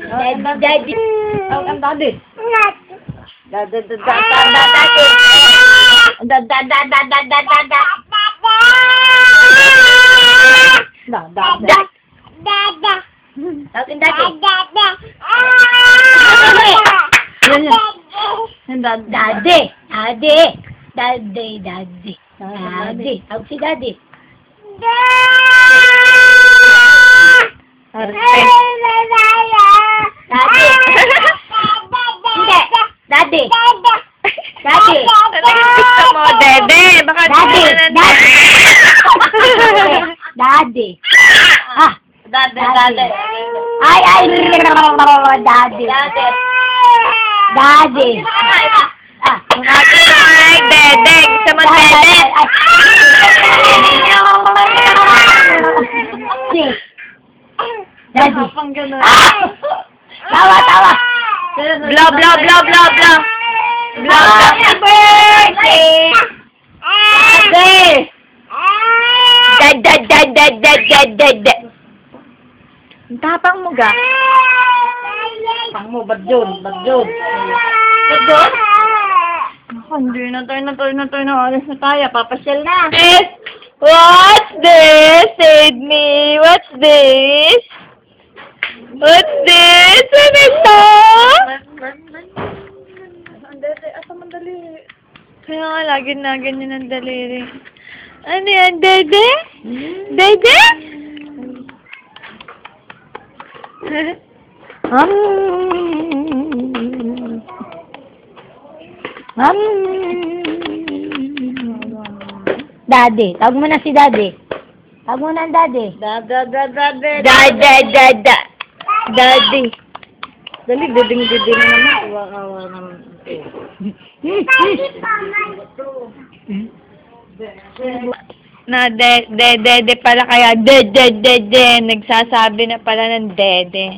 Daddy. Tawag ang daddy. Daddy. Daddy. Tawag si daddy. Daddy. Daddy. Gusto mo, Dede. Baka Daddy. Daddy. Daddy. Ah. Daddy. Ay. Daddy. Daddy. Ah. Ay, Dede. Gusto mo, Dede. Daddy. Pang ganun. Tawa. Blow. Happy birthday! Dede. Tapang mo ga. Pang mo, ba't yun? Ako, hindi na tayo. Alis na tayo. Papasyal na. What's this? Save me. What's this? Ano ito? Asa man daliri? Kaya nga, lagi na ganyan ang daliri. Ano yan, Dede? Dede? Daddy. Tawag mo na si Daddy. Tawag mo na ang Daddy. Daddy. Dali, diding naman. Awa naman. Na dede pala kaya dede nagsasabi na pala ng dede.